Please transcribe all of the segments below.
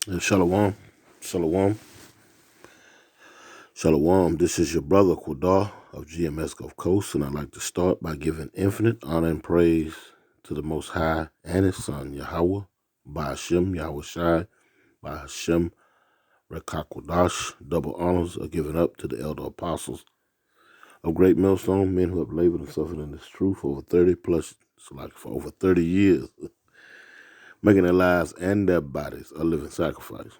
Shalom, shalom, shalom. This is your brother Kwadar of GMS Gulf Coast, and I'd like to start by giving infinite honor and praise to the Most High and His Son Yahweh, by Hashem Yahweh Shai, by Hashem Rekakwadash. Double honors are given up to the elder apostles of Great Millstone, men who have labored and suffered in this truth for over 30 plus, for over 30 years, making their lives and their bodies a living sacrifice.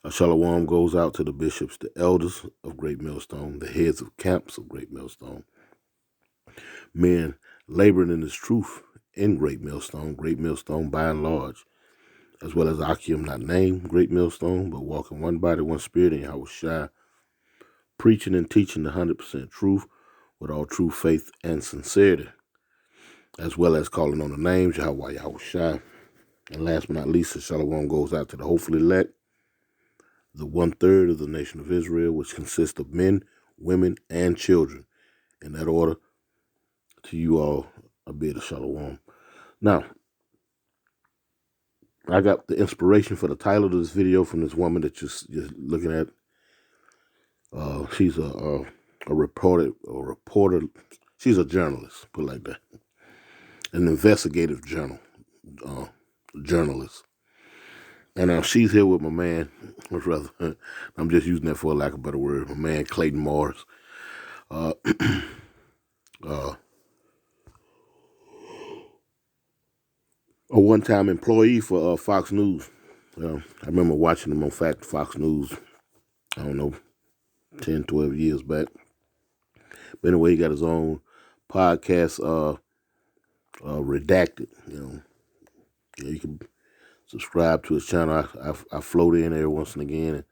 A shalom goes out to the bishops, the elders of Great Millstone, the heads of camps of Great Millstone, men laboring in this truth in Great Millstone by and large, as well as Akim, not named Great Millstone, but walking one body, one spirit in Yahweh Shai, preaching and teaching the 100% truth with all true faith and sincerity, as well as calling on the names Yahweh Shai. And last but not least, the shalom goes out to the hopefully elect, the 1/3 of the nation of Israel, which consists of men, women, and children. In that order, to you all, I bid a shalom. Now, I got the inspiration for the title of this video from this woman that you're looking at. She's a reporter. She's a journalist, put it like that, an investigative journalist. And she's here with my man, or rather, I'm just using that for lack of a better word, my man Clayton Morris. A one-time employee for Fox News. I remember watching him on Fox News, I don't know, 10, 12 years back. But anyway, he got his own podcast, Redacted. You can subscribe to his channel. I float in every once and again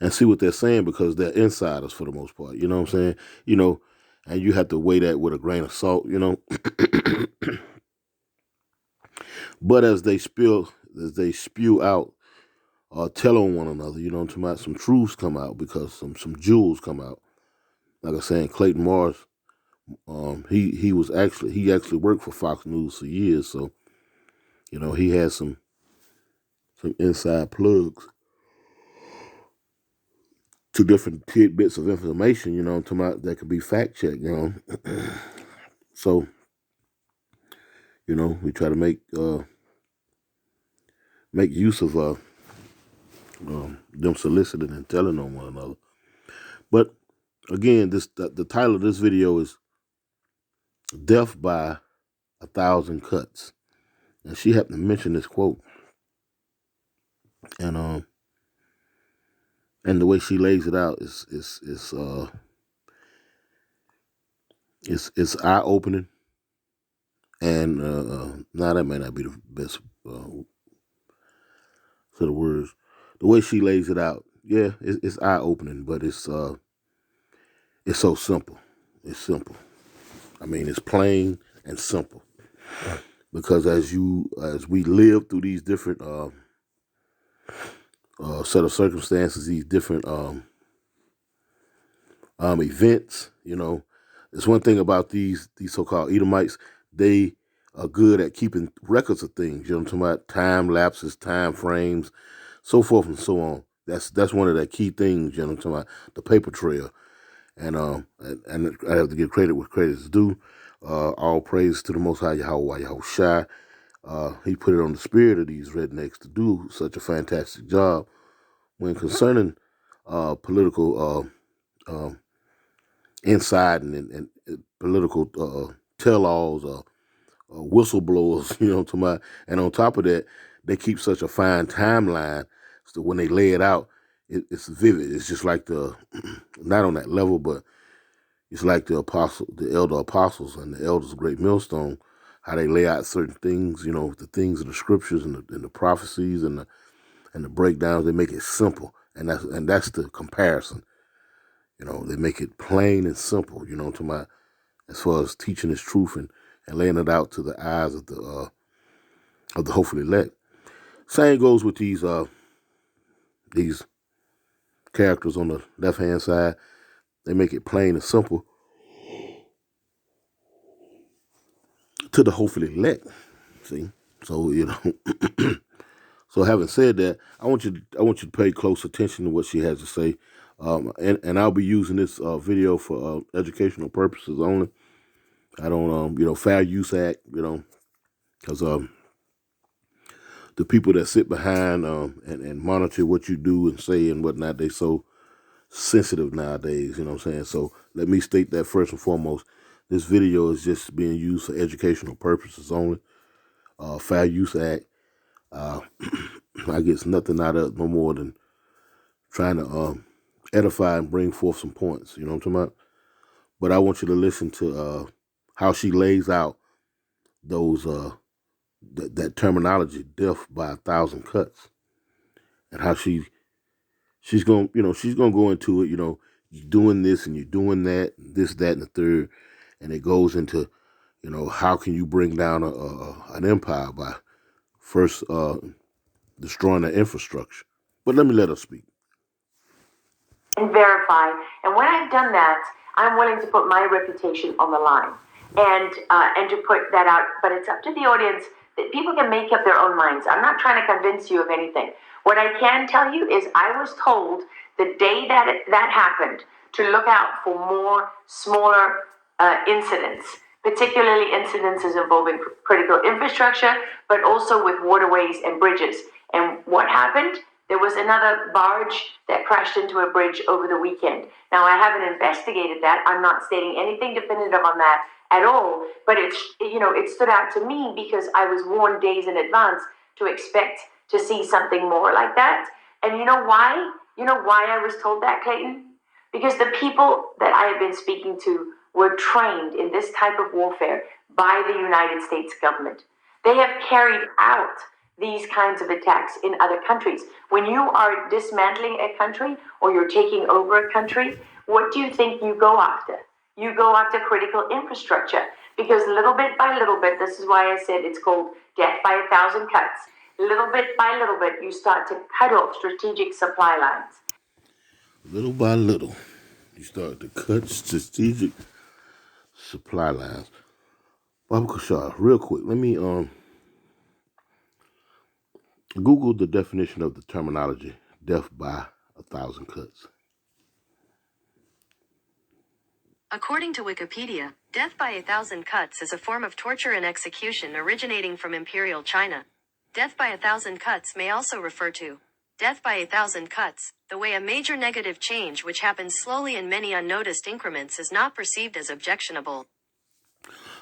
and see what they're saying, because they're insiders for the most part. You know what I'm saying? And you have to weigh that with a grain of salt, But as they spew out, tell on one another, some truths come out, because some jewels come out. Like I said, Clayton Morris, he actually worked for Fox News for years, so he has some inside plugs to different tidbits of information, that could be fact checked, So, we try to make use of them soliciting and telling on one another. But again, the title of this video is "Death by 1,000 Cuts," and she happened to mention this quote, and the way she lays it out is eye opening, and now that may not be the best set of words. The way she lays it out, yeah, it's eye opening, but it's so simple. It's simple. I mean, it's plain and simple. Because as we live through these different set of circumstances, these different events, there's one thing about these so-called Edomites. They are good at keeping records of things. I'm talking about time lapses, time frames, so forth and so on. That's one of the key things. I'm talking about the paper trail. And I have to give credit where credit is due. All praise to the Most High Yahweh Shai. He put it on the spirit of these rednecks to do such a fantastic job when concerning political inside and political tell-alls, whistleblowers, and on top of that, they keep such a fine timeline, so when they lay it out, it's vivid. It's just like not on that level, but it's like the elder apostles and the elders of Great Millstone, how they lay out certain things, the things in the scriptures and the prophecies and the breakdowns. They make it simple, and that's the comparison. They make it plain and simple. To my as far as teaching this truth and laying it out to the eyes of the hopefully elect. Same goes with these characters on the left hand side. They make it plain and simple to the hopefully elect. See, so So having said that, I want you to pay close attention to what she has to say, and I'll be using this video for educational purposes only. I don't Fair Use Act, because the people that sit behind and monitor what you do and say and whatnot, they so sensitive nowadays. You know what I'm saying? So let me state that first and foremost. This video is just being used for educational purposes only. Fair Use Act. I get nothing out of it no more than trying to edify and bring forth some points. You know what I'm talking about? But I want you to listen to how she lays out those that terminology, death by 1,000 cuts, and how she's gonna go into it. You're doing this and you're doing that, this, that, and the third, and it goes into how can you bring down an empire by first destroying the infrastructure. But let me let her speak. And verify. And when I've done that, I'm willing to put my reputation on the line and to put that out. But it's up to the audience that people can make up their own minds. I'm not trying to convince you of anything. What I can tell you is I was told the day that happened to look out for more smaller incidents, particularly incidences involving critical infrastructure, but also with waterways and bridges. And what happened? There was another barge that crashed into a bridge over the weekend. Now, I haven't investigated that. I'm not stating anything definitive on that at all. But it stood out to me because I was warned days in advance to expect to see something more like that. And you know why? You know why I was told that, Clayton? Because the people that I have been speaking to were trained in this type of warfare by the United States government. They have carried out these kinds of attacks in other countries. When you are dismantling a country or you're taking over a country, what do you think you go after? You go after critical infrastructure because little bit by little bit, this is why I said it's called death by 1,000 cuts. Little bit by little bit, you start to cut off strategic supply lines. Little by little, you start to cut strategic supply lines. Baba Kashar, real quick, let me Google the definition of the terminology death by 1,000 cuts. According to Wikipedia, death by 1,000 cuts is a form of torture and execution originating from Imperial China. Death by 1,000 cuts may also refer to death by 1,000 cuts, the way a major negative change which happens slowly in many unnoticed increments is not perceived as objectionable.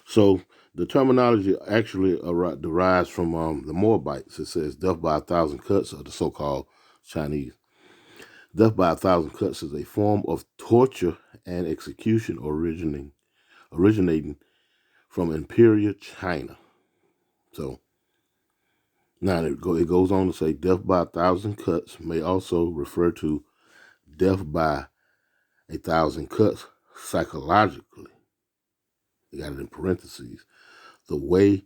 So the terminology actually derives from the Moabites. It says death by 1,000 cuts, or the so-called Chinese. Death by 1,000 cuts is a form of torture and execution originating from Imperial China. So now it goes on to say death by 1,000 cuts may also refer to death by 1,000 cuts psychologically. They got it in parentheses. The way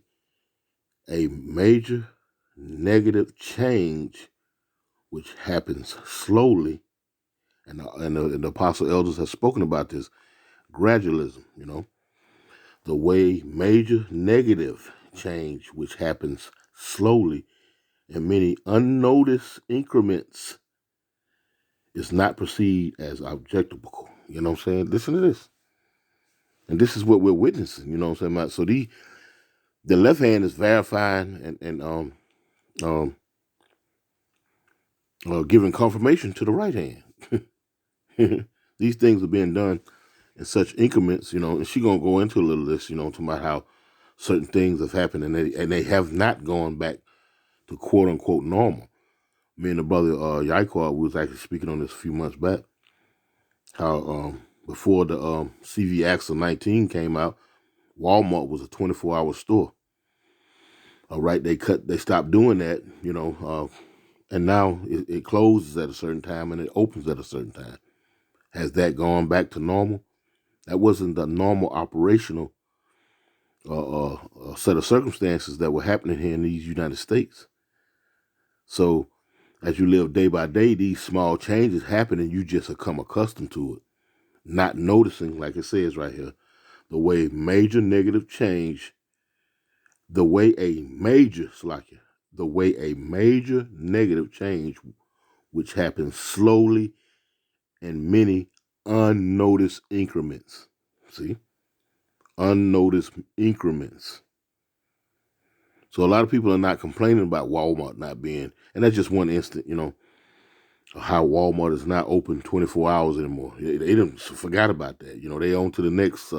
a major negative change which happens slowly, and the apostle elders have spoken about this, gradualism, the way major negative change which happens slowly in many unnoticed increments is not perceived as objectable. You know what I'm saying? Listen to this. And this is what we're witnessing, you know what I'm saying? So the left hand is verifying and giving confirmation to the right hand. These things are being done in such increments, and she's gonna go into a little of this, talking about how certain things have happened and they have not gone back to quote unquote normal. Me and the brother Yaikwa was actually speaking on this a few months back. How before the CV Acts of 19 came out, Walmart was a 24-hour store. All right, they stopped doing that, and now it closes at a certain time and it opens at a certain time. Has that gone back to normal? That wasn't the normal operational set of circumstances that were happening here in these United States. So as you live day by day, these small changes happen and you just become accustomed to it, not noticing, like it says right here, the way major negative change, the way a major, the way a major negative change, which happens slowly in many unnoticed increments. See? Unnoticed increments. So a lot of people are not complaining about Walmart not being, and that's just one instant, how Walmart is not open 24 hours anymore. They didn't forgot about that. They on to the next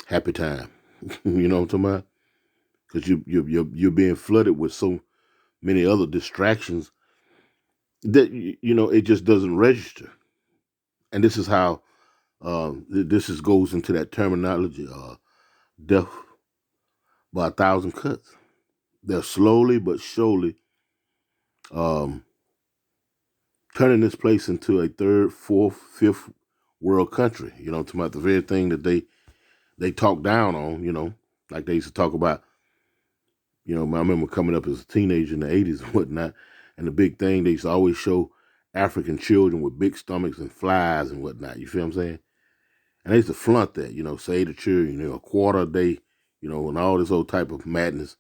happy time. You know what I'm talking about? Because you're being flooded with so many other distractions that it just doesn't register. And this is how goes into that terminology, death by a thousand cuts. They're slowly but surely um, turning this place into a third, fourth, fifth world country. To about the very thing that they talk down on. Like they used to talk about. I remember coming up as a teenager in the 80s and whatnot, and the big thing they used to always show African children with big stomachs and flies and whatnot. You feel what I'm saying? And they used to flaunt that. Say the children, a quarter a day, and all this old type of madness.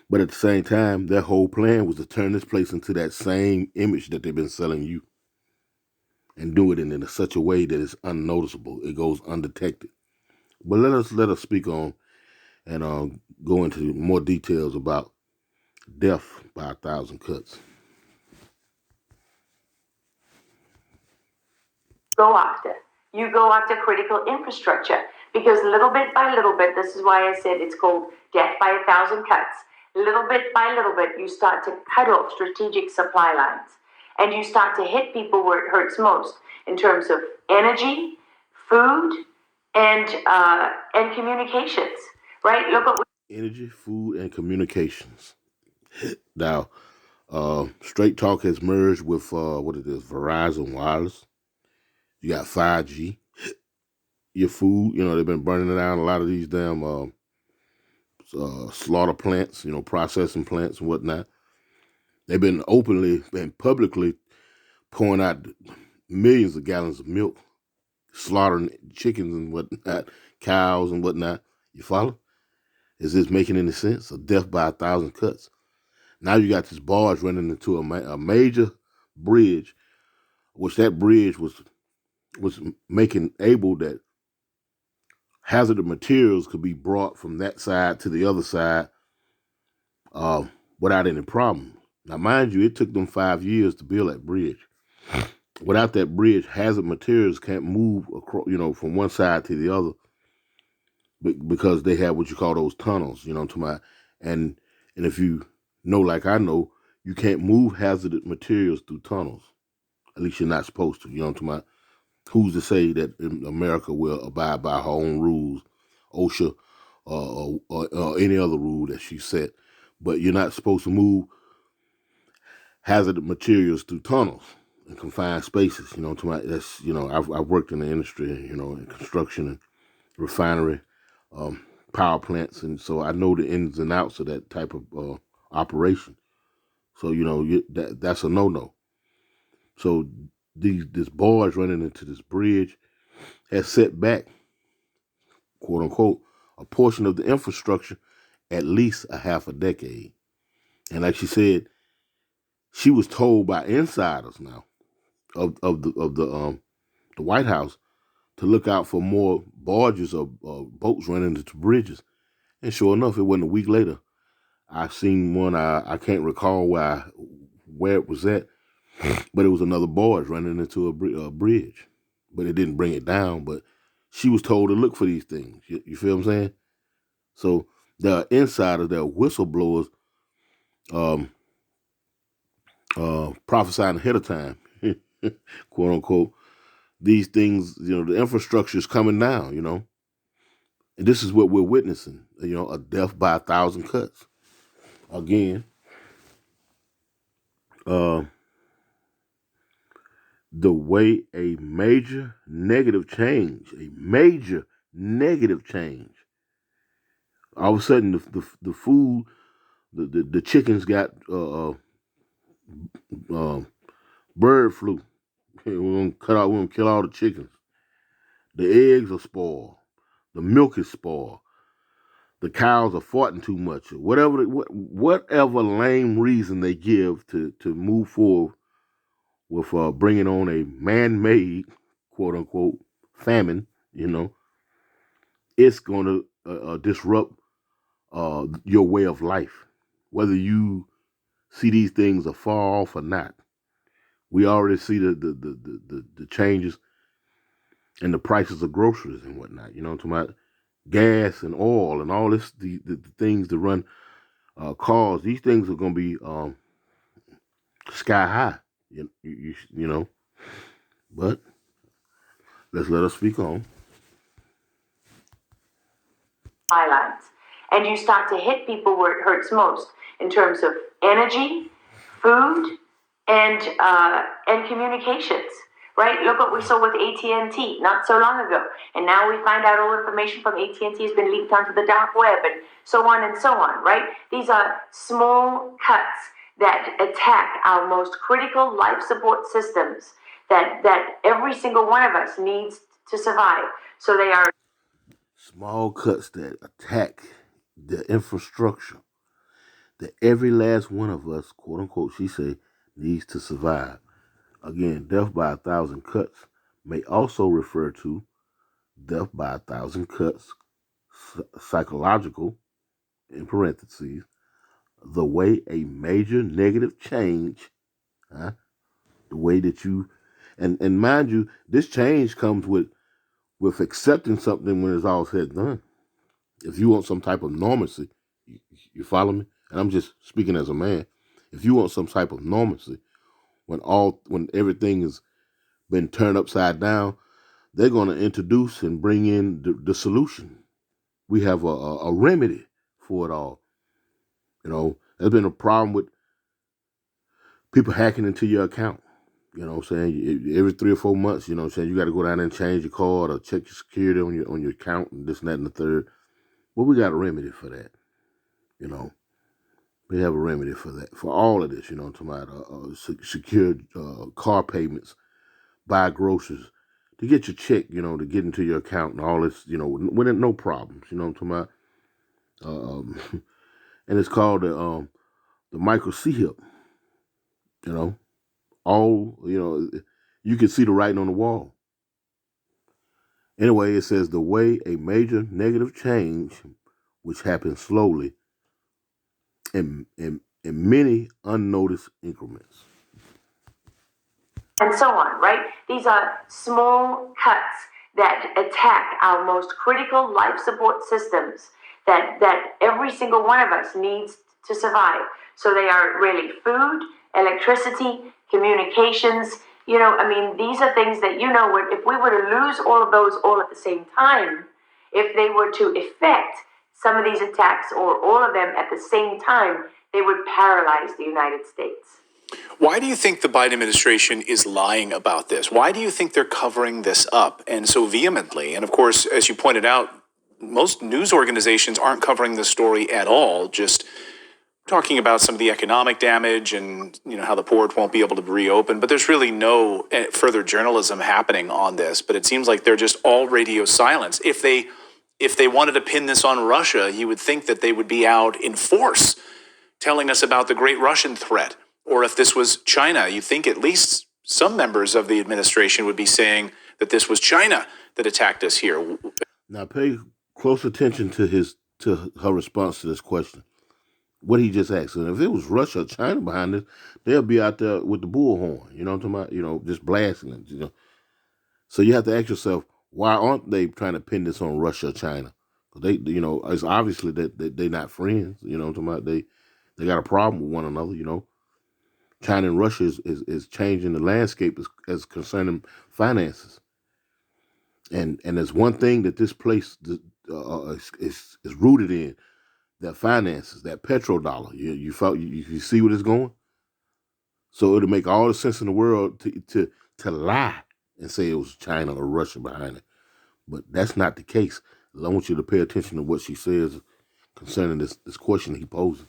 But at the same time, their whole plan was to turn this place into that same image that they've been selling you, and do it in such a way that it's unnoticeable. It goes undetected. But let us speak on and go into more details about death by a thousand cuts. Go after. You go after critical infrastructure because little bit by little bit, this is why I said it's called death by a thousand cuts. Little bit by little bit, you start to cut off strategic supply lines and you start to hit people where it hurts most in terms of energy, food, and communications. Right? Look what Energy, food, and communications. Now, Straight Talk has merged with what it is, Verizon Wireless. You got 5G. Your food, they've been burning down a lot of these damn slaughter plants, processing plants and whatnot. They've been openly and publicly pouring out millions of gallons of milk, slaughtering chickens and whatnot, cows and whatnot. You follow? Is this making any sense? A death by a thousand cuts. Now you got this barge running into a major bridge, which that bridge was making able that hazardous materials could be brought from that side to the other side without any problem. Now, mind you, it took them 5 years to build that bridge. Without that bridge, hazard materials can't move across, from one side to the other because they have what you call those tunnels, to my and if you know, like I know, you can't move hazardous materials through tunnels. At least you're not supposed to, to my who's to say that America will abide by her own rules, OSHA, or any other rule that she set. But you're not supposed to move hazardous materials through tunnels and confined spaces. To my that's I've worked in the industry, in construction and refinery, power plants, and so I know the ins and outs of that type of operation. So that's a no. So this barge running into this bridge has set back, quote unquote, a portion of the infrastructure at least a half a decade. And like she said, she was told by insiders now of the White House to look out for more barges or boats running into bridges. And sure enough, it wasn't a week later. I seen one. I can't recall where it was at, but it was another barge running into a bridge. But it didn't bring it down. But she was told to look for these things. You feel what I'm saying? So there are insiders, there are whistleblowers, um, prophesying ahead of time, quote unquote. These things, the infrastructure is coming down. And this is what we're witnessing. A death by a thousand cuts. Again, uh, the way a major negative change, all of a sudden the food, the chickens got uh, bird flu. We're gonna kill all the chickens. The eggs are spoiled. The milk is spoiled. the cows are farting too much, or whatever lame reason they give to move forward with bringing on a man-made, quote unquote, famine. It's going to disrupt your way of life, whether you see these things are far off or not. We already see the changes in the prices of groceries and whatnot. I'm talking about gas and oil and all this, the things to run cars. These things are going to be sky high. You know. But let's let us speak on. Highlights, and you start to hit people where it hurts most in terms of energy, food, and communications. Right? Look what we saw with AT&T not so long ago, and now we find out all information from AT&T has been leaked onto the dark web, and so on and so on. Right? These are small cuts that attack our most critical life support systems that every single one of us needs to survive. So they are Small cuts that attack the infrastructure that every last one of us, quote unquote, she say, needs to survive. Again, death by 1,000 cuts may also refer to death by 1,000 cuts, psychological, in parentheses, the way a major negative change, the way that you, and mind you, this change comes with accepting something when it's all said and done. If you want some type of normalcy, you follow me? And I'm just speaking as a man. If you want some type of normalcy, when everything has been turned upside down, they're going to introduce and bring in the solution. We have a remedy for it all. There's been a problem with people hacking into your account. You know what I'm saying? Every 3 or 4 months, you know what I'm saying, you got to go down there and change your card or check your security on your account and this and that and the third. Well, we got a remedy for that. We have a remedy for that, for all of this. I'm talking about secure car payments, buy groceries, to get your check, to get into your account and all this, with no problems. You know what I'm talking about? And it's called the micro C-hip. All, you can see the writing on the wall. Anyway, it says the way a major negative change, which happens slowly in many unnoticed increments. And so on, right? These are small cuts that attack our most critical life support systems that every single one of us needs to survive. So they are really food, electricity, communications. These are things that, if we were to lose all of those all at the same time, if they were to effect some of these attacks or all of them at the same time, they would paralyze the United States. Why do you think the Biden administration is lying about this? Why do you think they're covering this up and so vehemently? And of course, as you pointed out, most news organizations aren't covering this story at all, just talking about some of the economic damage and how the port won't be able to reopen. But there's really no further journalism happening on this. But it seems like they're just all radio silence. If they wanted to pin this on Russia, you would think that they would be out in force telling us about the great Russian threat. Or if this was China, you think at least some members of the administration would be saying that this was China that attacked us here. Now pay close attention to her response to this question. What he just asked. And if it was Russia or China behind this, they'll be out there with the bullhorn. You know what I'm talking about? Just blasting it. So you have to ask yourself, why aren't they trying to pin this on Russia or China? They, it's obviously that they're not friends. You know what I'm talking about? They got a problem with one another. China and Russia is changing the landscape as concerning finances. And there's one thing that this place is rooted in, their finances, that petrodollar. You see where it's going? So it'll make all the sense in the world to lie and say it was China or Russia behind it. But that's not the case. I want you to pay attention to what she says concerning this question he poses.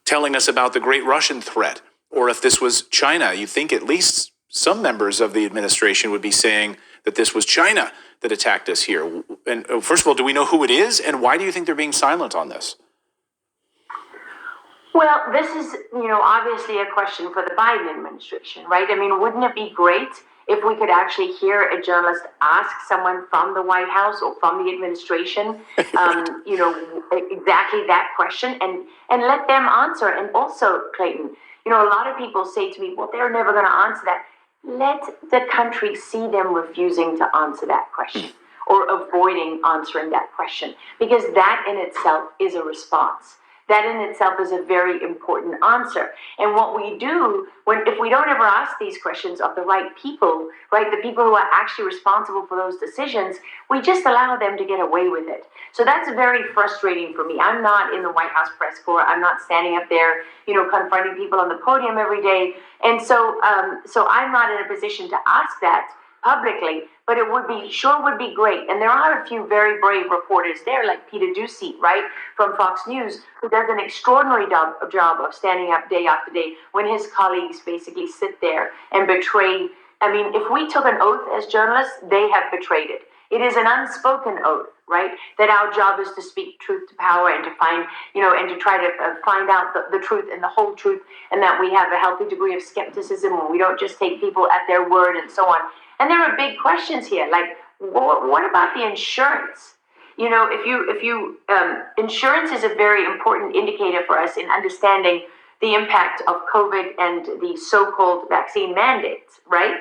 Telling us about the great Russian threat. Or if this was China, you think at least some members of the administration would be saying that this was China that attacked us here. And first of all, do we know who it is, and why do you think they're being silent on this? Well, this is, obviously a question for the Biden administration, right? I mean, wouldn't it be great if we could actually hear a journalist ask someone from the White House or from the administration, exactly that question and let them answer. And also, Clayton, a lot of people say to me, well, they're never going to answer that. Let the country see them refusing to answer that question or avoiding answering that question, because that in itself is a response. That in itself is a very important answer. And what we do if we don't ever ask these questions of the right people, right, the people who are actually responsible for those decisions, we just allow them to get away with it. So that's very frustrating for me. I'm not in the White House press corps. I'm not standing up there, confronting people on the podium every day. And so I'm not in a position to ask that publicly, but it would be great. And there are a few very brave reporters there, like Peter Doocy, right, from Fox News, who does an extraordinary job of standing up day after day when his colleagues basically sit there and betray. I mean, if we took an oath as journalists, they have betrayed it. It is an unspoken oath, right? That our job is to speak truth to power and to find, and to try to find out the truth and the whole truth, and that we have a healthy degree of skepticism and we don't just take people at their word and so on. And there are big questions here, like what about the insurance? If you insurance is a very important indicator for us in understanding the impact of COVID and the so-called vaccine mandates, right?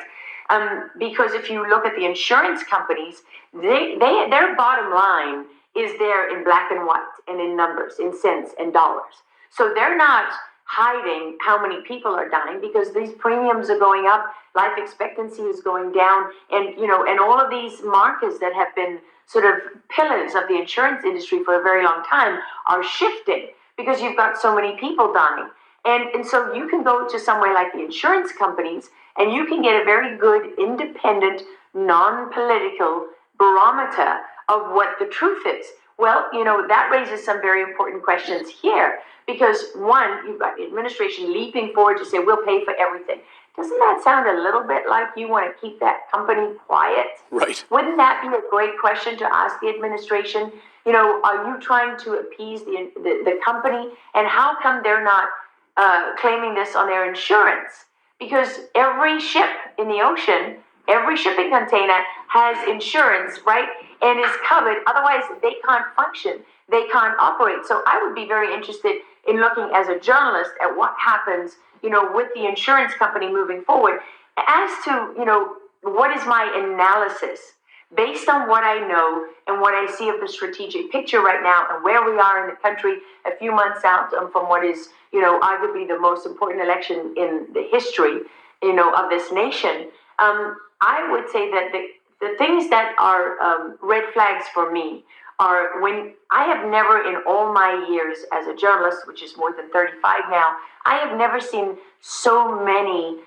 Because if you look at the insurance companies, their bottom line is there in black and white and in numbers, in cents and dollars. So they're not hiding how many people are dying, because these premiums are going up, life expectancy is going down, and and all of these markers that have been sort of pillars of the insurance industry for a very long time are shifting because you've got so many people dying. And so you can go to somewhere like the insurance companies and you can get a very good, independent, non-political barometer of what the truth is. Well, that raises some very important questions here, because one, you've got the administration leaping forward to say, we'll pay for everything. Doesn't that sound a little bit like you want to keep that company quiet? Right. Wouldn't that be a great question to ask the administration? Are you trying to appease the company? And how come they're not claiming this on their insurance? Because every ship in the ocean, every shipping container has insurance, right? And is covered. Otherwise, they can't function. They can't operate. So I would be very interested in looking as a journalist at what happens, with the insurance company moving forward. As to, what is my analysis based on what I know and what I see of the strategic picture right now and where we are in the country a few months out from what is, arguably the most important election in the history, of this nation. I would say that the things that are red flags for me are when I have never in all my years as a journalist, which is more than 35 now, I have never seen so many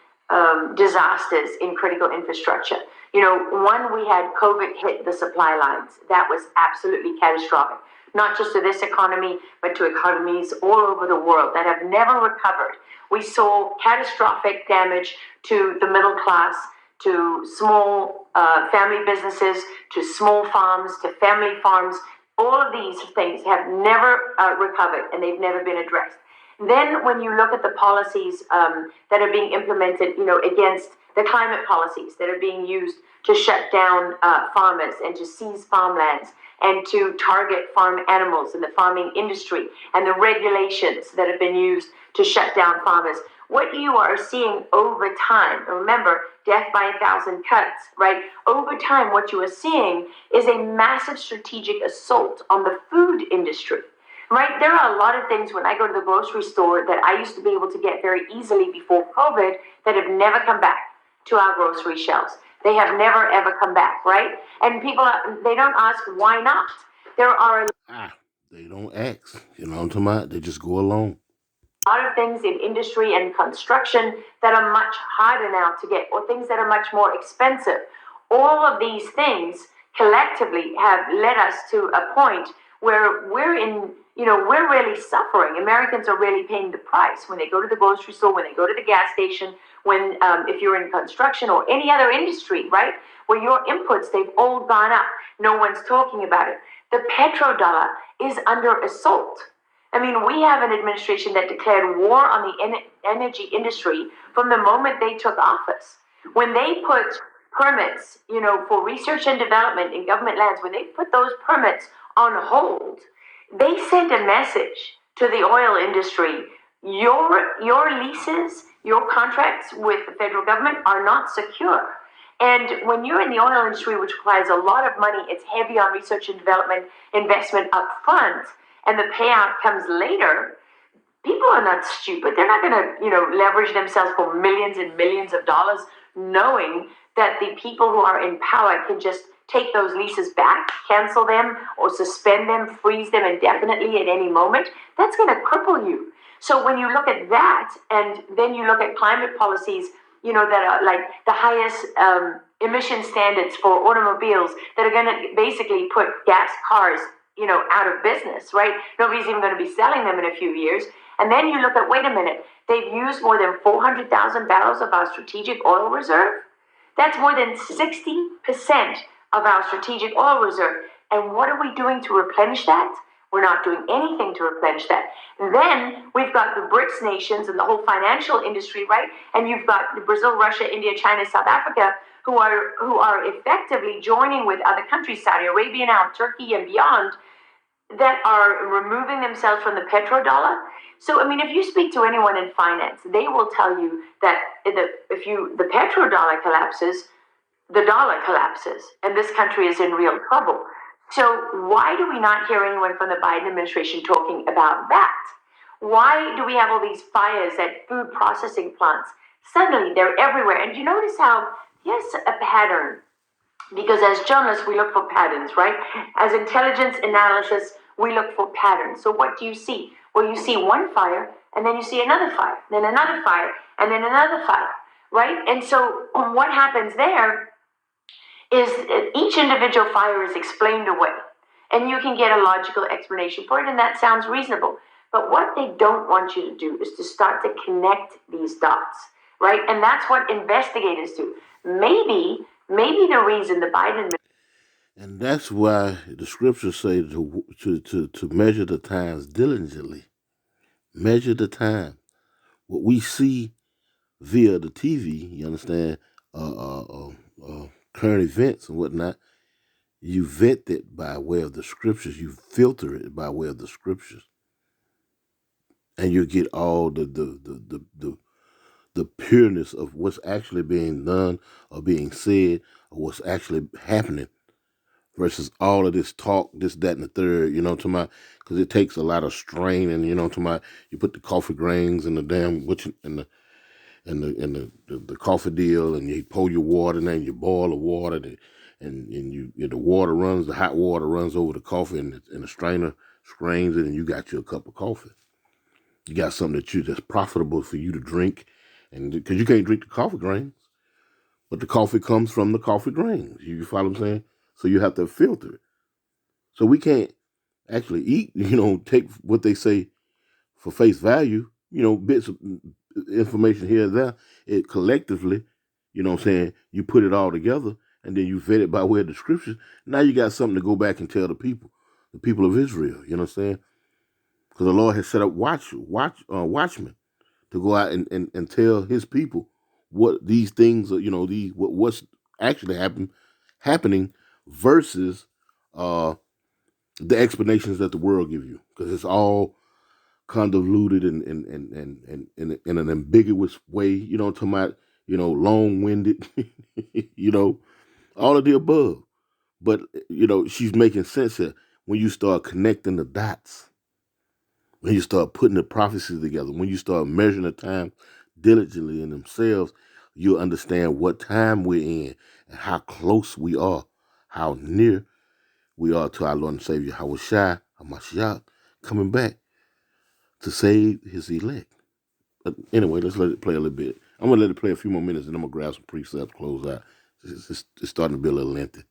disasters in critical infrastructure. One, we had COVID hit the supply lines. That was absolutely catastrophic, not just to this economy, but to economies all over the world that have never recovered. We saw catastrophic damage to the middle class, to small family businesses, to small farms, to family farms. All of these things have never recovered, and they've never been addressed. Then when you look at the policies that are being implemented, against the climate policies that are being used to shut down farmers and to seize farmlands and to target farm animals in the farming industry, and the regulations that have been used to shut down farmers, what you are seeing over time, remember, death by 1,000 cuts, right? Over time, what you are seeing is a massive strategic assault on the food industry, right? There are a lot of things when I go to the grocery store that I used to be able to get very easily before COVID that have never come back to our grocery shelves. They have never, ever come back, right? And people, they don't ask why not. There are They don't ask. You know what I'm talking about? They just go along. a lot of things in industry and construction that are much harder now to get, or things that are much more expensive. All of these things collectively have led us to a point where we're really suffering. Americans are really paying the price when they go to the grocery store, when they go to the gas station, when if you're in construction or any other industry, right? where your inputs, they've all gone up. No one's talking about it. The petrodollar is under assault. I mean, we have an administration that declared war on the energy industry from the moment they took office. When they put permits, for research and development in government lands, when they put those permits on hold, they sent a message to the oil industry. Your leases, your contracts with the federal government are not secure. And when you're in the oil industry, which requires a lot of money, it's heavy on research and development investment up front, and the payout comes later. People are not stupid. They're not going to, leverage themselves for millions and millions of dollars, knowing that the people who are in power can just take those leases back, cancel them, or suspend them, freeze them indefinitely at any moment. That's going to cripple you. So when you look at that, and then you look at climate policies, that are like the highest emission standards for automobiles that are going to basically put gas cars, out of business, right? Nobody's even going to be selling them in a few years. And then you look at, wait a minute, they've used more than 400,000 barrels of our strategic oil reserve. That's more than 60% of our strategic oil reserve. And what are we doing to replenish that? We're not doing anything to replenish that. Then we've got the BRICS nations and the whole financial industry, right? And you've got Brazil, Russia, India, China, South Africa, who are effectively joining with other countries, Saudi Arabia now, Turkey and beyond, that are removing themselves from the petrodollar. So, I mean, if you speak to anyone in finance, they will tell you that if the petrodollar collapses, the dollar collapses, and this country is in real trouble. So why do we not hear anyone from the Biden administration talking about that? Why do we have all these fires at food processing plants? Suddenly, they're everywhere. And you notice how there's a pattern, because as journalists, we look for patterns, right? As intelligence analysis, we look for patterns. So what do you see? Well, you see one fire, and then you see another fire, then another fire, and then another fire, right? And so what happens there is each individual fire is explained away, and you can get a logical explanation for it, and that sounds reasonable. But what they don't want you to do is to start to connect these dots, right? And that's what investigators do. Maybe the reason the Biden And that's why the scriptures say to measure the times diligently. Measure the time. What we see via the TV, you understand, current events and whatnot, you vet it by way of the scriptures. You filter it by way of the scriptures, and you get all the pureness of what's actually being done or being said or what's actually happening versus all of this talk, this, that, and the third, because it takes a lot of strain, and you put the coffee grains in the damn the coffee deal, and you pour your water in there, and you boil the water, the hot water runs over the coffee, and the strainer strains it, and you got you a cup of coffee. You got something that's profitable for you to drink, and because you can't drink the coffee grains, but the coffee comes from the coffee grains. You follow what I'm saying? So you have to filter it. So we can't actually eat, take what they say for face value, bits of information here and there. It collectively, you put it all together, and then you vet it by way of the scriptures. Now you got something to go back and tell the people of Israel, you know what I'm saying? Because the Lord has set up watchmen to go out and tell his people what these things are, what's actually happening versus the explanations that the world give you, because it's all convoluted and in an ambiguous way, talking about, long-winded, all of the above. But, she's making sense here when you start connecting the dots, when you start putting the prophecies together, when you start measuring the time diligently in themselves, you'll understand what time we're in and how close we are, how near we are to our Lord and Savior, Yahushua HaMashiach, coming back to save his elect. But anyway, let's let it play a little bit. I'm going to let it play a few more minutes, and I'm going to grab some precepts, close out. It's starting to be a little lengthy.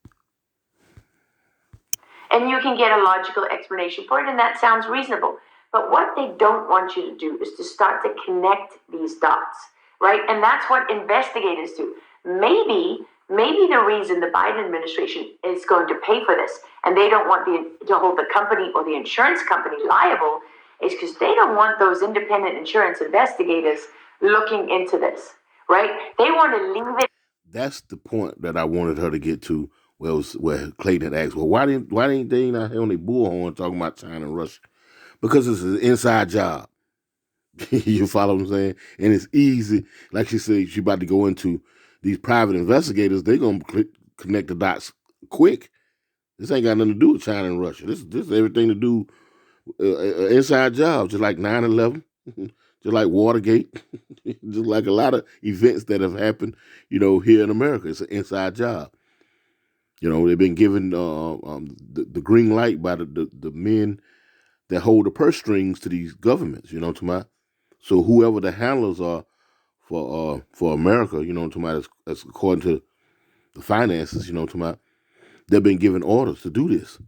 And you can get a logical explanation for it, and that sounds reasonable. But what they don't want you to do is to start to connect these dots, right? And that's what investigators do. Maybe maybe the reason the Biden administration is going to pay for this and they don't want to hold the company or the insurance company liable is because they don't want those independent insurance investigators looking into this, right? They want to leave it. That's the point that I wanted her to get to. Where Clayton had asked, well, why didn't they not have on their bullhorn talking about China and Russia? Because it's an inside job. You follow what I'm saying? And it's easy. Like she said, she's about to go into these private investigators. They're going to connect the dots quick. This ain't got nothing to do with China and Russia. This is everything to do inside jobs, just like 9/11, just like Watergate, just like a lot of events that have happened, here in America. It's an inside job. They've been given the green light by the men that hold the purse strings to these governments. To my so whoever the handlers are for America, to my that's according to the finances, to my they've been given orders to do this.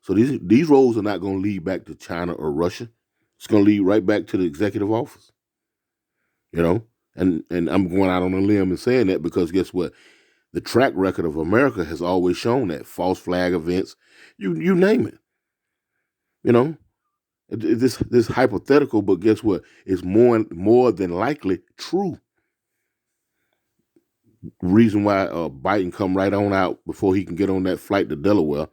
So these roles are not going to lead back to China or Russia. It's going to lead right back to the executive office. And I'm going out on a limb and saying that because guess what? The track record of America has always shown that false flag events, you name it. This hypothetical, but guess what? It's more than likely true. Reason why Biden come right on out before he can get on that flight to Delaware,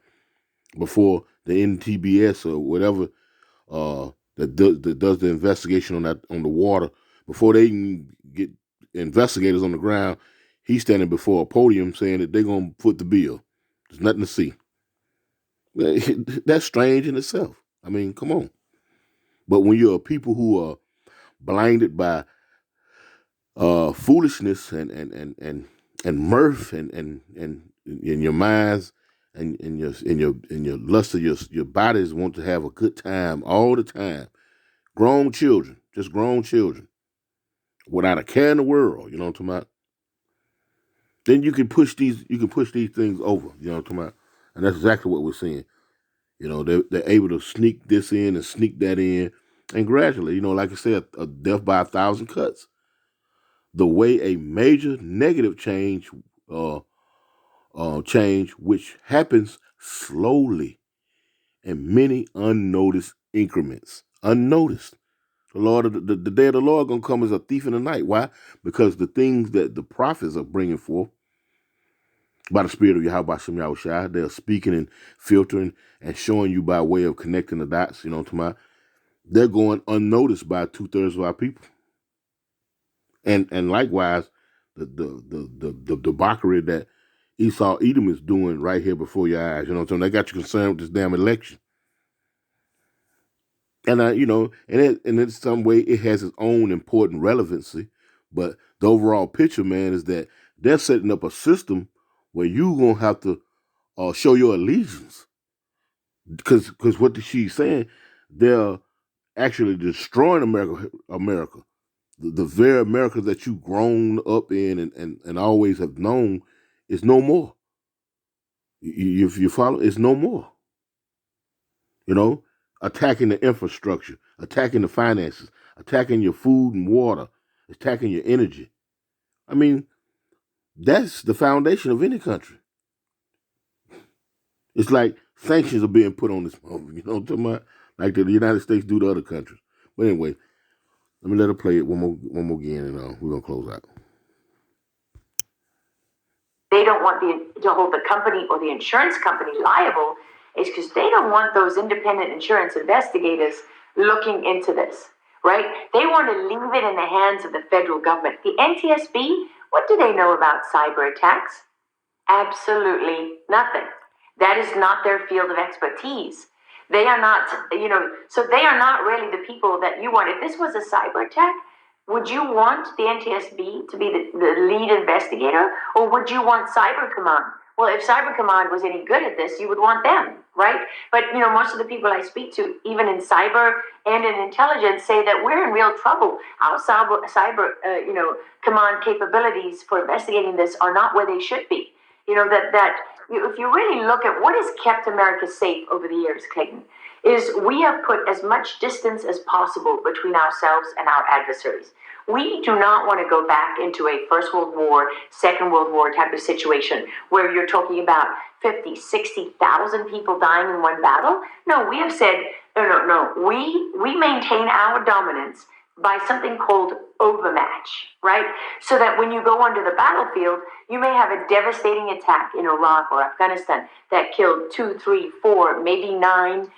before the NTBS or whatever that does the investigation on the water, before they can get investigators on the ground, he's standing before a podium saying that they're gonna foot the bill. There's nothing to see. That's strange in itself. I mean, come on. But when you're people who are blinded by foolishness and mirth and in your minds and in your lust of your bodies want to have a good time all the time. Grown children, just grown children, without a care in the world. You know what I'm talking about? Then you can push these things over. You know what I'm talking about? And that's exactly what we're seeing. They're able to sneak this in and sneak that in, and gradually, like I said, a death by 1,000 cuts. The way a major negative change which happens slowly in many unnoticed increments. Unnoticed. The day of the Lord gonna come as a thief in the night. Why? Because the things that the prophets are bringing forth by the Spirit of Yahweh Shem Yahushua, they're speaking and filtering and showing you by way of connecting the dots. They're going unnoticed by 2/3 of our people. And likewise, the debauchery that Esau Edom is doing right here before your eyes. You know what I'm saying? They got you concerned with this damn election. And and in some way it has its own important relevancy. But the overall picture, man, is that they're setting up a system where you gonna have to show your allegiance. Because what she's saying, they're actually destroying America. The very America that you've grown up in and always have known is no more. If you follow, it's no more. Attacking the infrastructure, attacking the finances, attacking your food and water, attacking your energy. I mean, that's the foundation of any country. It's like sanctions are being put on this moment, you know what I'm talking about? Like the United States do to other countries. But anyway, let me let her play it one more again, and we're gonna close out. They don't want to hold the company or the insurance company liable is because they don't want those independent insurance investigators looking into this, right? They want to leave it in the hands of the federal government. The NTSB, what do they know about cyber attacks? Absolutely nothing. That is not their field of expertise. They are not, so they are not really the people that you want. If this was a cyber attack, would you want the NTSB to be the lead investigator, or would you want Cyber Command? Well, if Cyber Command was any good at this, you would want them, right? But most of the people I speak to, even in cyber and in intelligence, say that we're in real trouble. Our cyber command capabilities for investigating this are not where they should be. if you really look at what has kept America safe over the years, Clayton, is we have put as much distance as possible between ourselves and our adversaries. We do not want to go back into a First World War, Second World War type of situation where you're talking about 50, 60,000 people dying in one battle. No, we have said, no. We maintain our dominance by something called overmatch, right? So that when you go onto the battlefield, you may have a devastating attack in Iraq or Afghanistan that killed 2, 3, 4, maybe 9,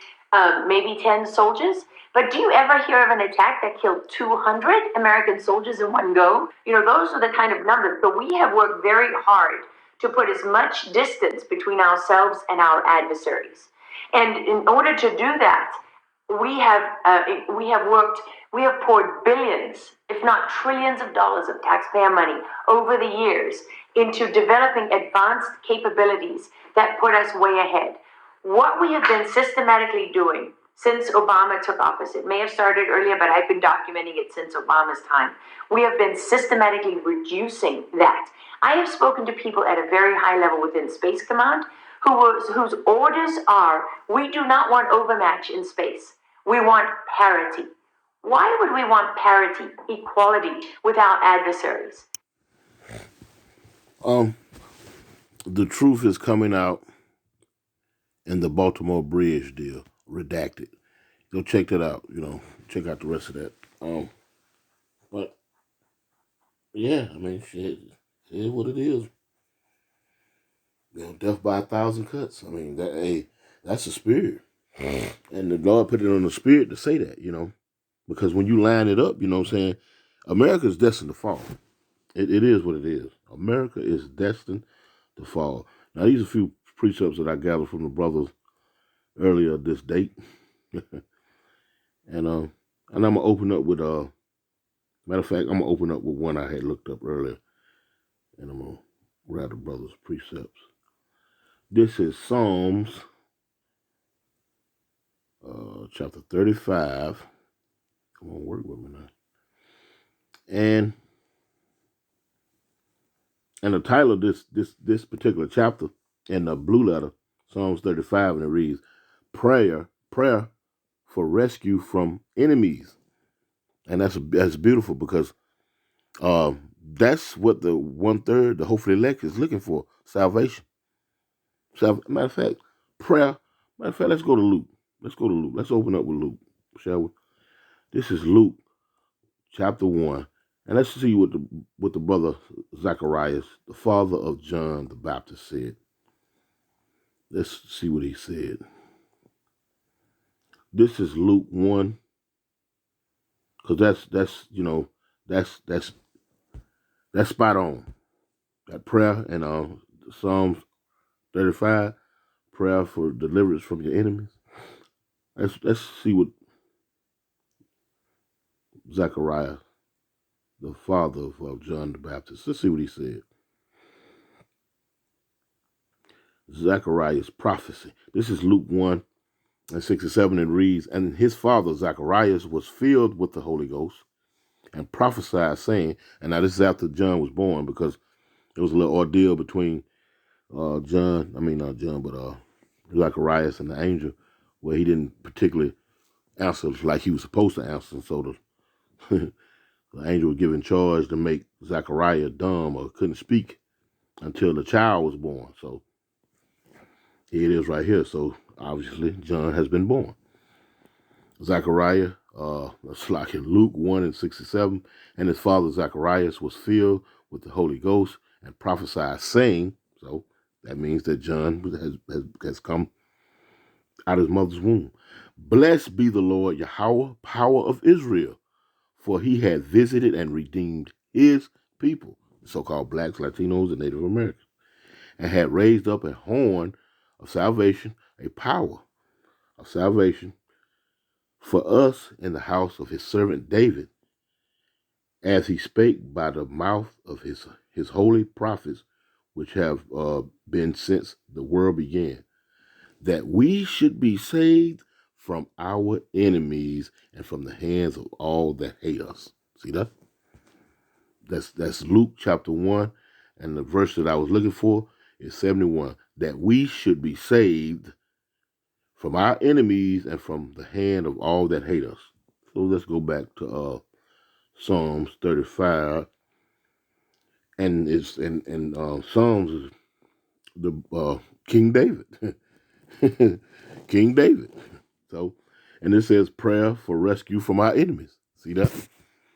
maybe 10 soldiers. But do you ever hear of an attack that killed 200 American soldiers in one go? Those are the kind of numbers. So we have worked very hard to put as much distance between ourselves and our adversaries. And in order to do that, we have poured billions, if not trillions of dollars of taxpayer money over the years into developing advanced capabilities that put us way ahead. What we have been systematically doing since Obama took office, it may have started earlier, but I've been documenting it since Obama's time. We have been systematically reducing that. I have spoken to people at a very high level within Space Command whose orders are, we do not want overmatch in space. We want parity. Why would we want parity, equality with our adversaries? The truth is coming out in the Baltimore Bridge deal, redacted. Go check that out. Check out the rest of that. But yeah, I mean, shit, it is what it is. Death by 1,000 cuts. I mean, that's a spirit, and the Lord put it on the spirit to say that. Because when you line it up, what I'm saying, America is destined to fall. It is what it is. America is destined to fall. Now, these are a few precepts that I gathered from the brothers earlier this date, and I'm gonna open up with matter of fact, I'm gonna open up with one I had looked up earlier, and I'm gonna read the brothers' precepts. This is Psalms, chapter 35. Come on, work with me now. And the title of this particular chapter in the blue letter, Psalms 35, and it reads, prayer for rescue from enemies. And that's beautiful because that's what the 1/3, the hopefully elect, is looking for: salvation. Matter of fact, prayer. Matter of fact, let's go to Luke. Let's open up with Luke, shall we? This is Luke chapter 1, and let's see what the brother Zacharias, the father of John the Baptist, said. Let's see what he said. This is Luke 1, because that's spot on. That prayer and Psalms 35, prayer for deliverance from your enemies. Let's see what Zachariah, the father of John the Baptist, let's see what he said. Zacharias' prophecy. This is Luke 1 and 67, and reads, and his father Zacharias was filled with the Holy Ghost and prophesied, saying, and now this is after John was born, because there was a little ordeal between Zacharias and the angel, where he didn't particularly answer like he was supposed to answer. And so the angel was given charge to make Zachariah dumb or couldn't speak until the child was born. So here it is right here. So obviously John has been born. Zachariah, it's like in Luke 1 and 67, and his father Zacharias was filled with the Holy Ghost and prophesied, saying, so that means that John has come out of his mother's womb. Blessed be the Lord Yahweh, power of Israel, for he had visited and redeemed his people, so-called blacks, Latinos, and Native Americans, and had raised up a horn of salvation, a power of salvation for us in the house of his servant David, as he spake by the mouth of his holy prophets, which have been since the world began, that we should be saved from our enemies and from the hands of all that hate us. See that? That's Luke chapter 1, and the verse that I was looking for is 71. That we should be saved from our enemies and from the hand of all that hate us. So let's go back to Psalms 35. And it's in Psalms is the King David. King David. So, and it says prayer for rescue from our enemies. See that?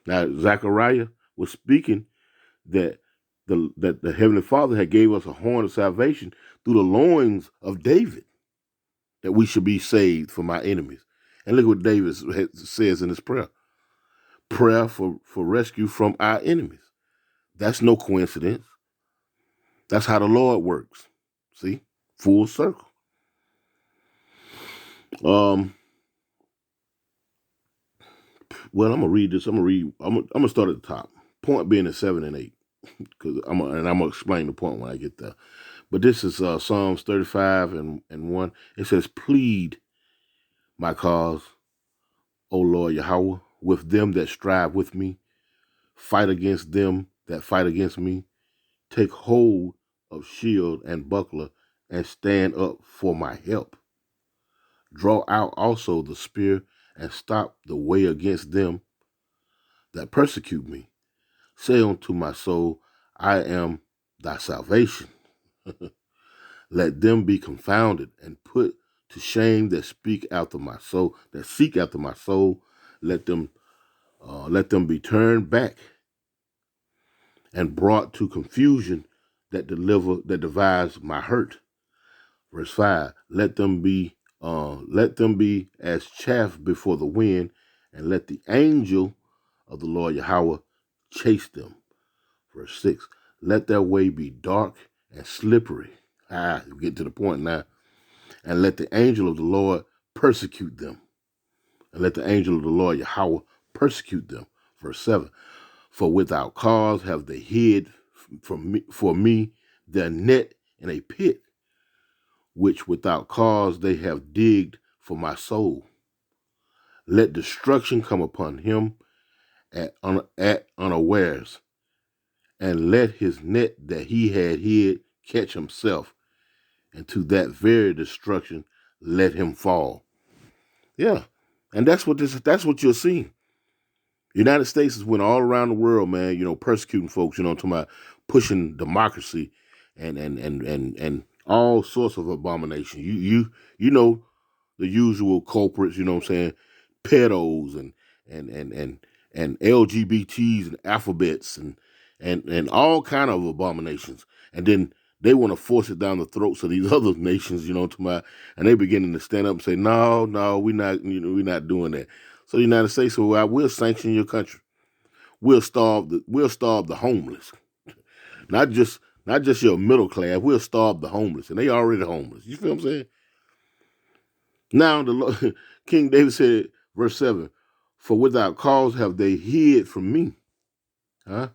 Now Zechariah was speaking that the Heavenly Father had gave us a horn of salvation through the loins of David, that we should be saved from our enemies. And look what David says in his prayer. Prayer for rescue from our enemies. That's no coincidence. That's how the Lord works. See? Full circle. Well, I'm gonna read this. I'm gonna start at the top. Point being at 7 and 8, because I'm gonna explain the point when I get there. But this is Psalms 35 and 1. It says, "Plead my cause, O Lord Yahweh, with them that strive with me. Fight against them that fight against me. Take hold of shield and buckler, and stand up for my help. Draw out also the spear, and stop the way against them that persecute me. Say unto my soul, I am thy salvation. Let them be confounded and put to shame that speak after my soul, that seek after my soul. Let them be turned back and brought to confusion that devise my hurt." Verse 5. Let them be as chaff before the wind, and let the angel of the Lord Yahweh chase them. Verse 6. Let their way be dark and slippery. You get to the point now. And let the angel of the Lord persecute them. And let the angel of the Lord Yahweh persecute them. Verse 7. For without cause have they hid for me their net in a pit, which without cause they have digged for my soul. Let destruction come upon him at unawares, and let his net that he had hid catch himself, and to that very destruction let him fall. Yeah, and that's what you're seeing. The United States is went all around the world, man. Persecuting folks. Talking about pushing democracy and all sorts of abomination. You know the usual culprits. You know what I'm saying? Pedos and and and and LGBTs and alphabets and all kind of abominations. And then they want to force it down the throats of these other nations. And they beginning to stand up and say, no, we're not. We're not doing that. So the United States said, well, we'll sanction your country. We'll starve the homeless. Not just your middle class. We'll starve the homeless, and they already homeless. You feel what I'm saying? Now the Lord, King David said, verse 7, "For without cause have they hid from me, that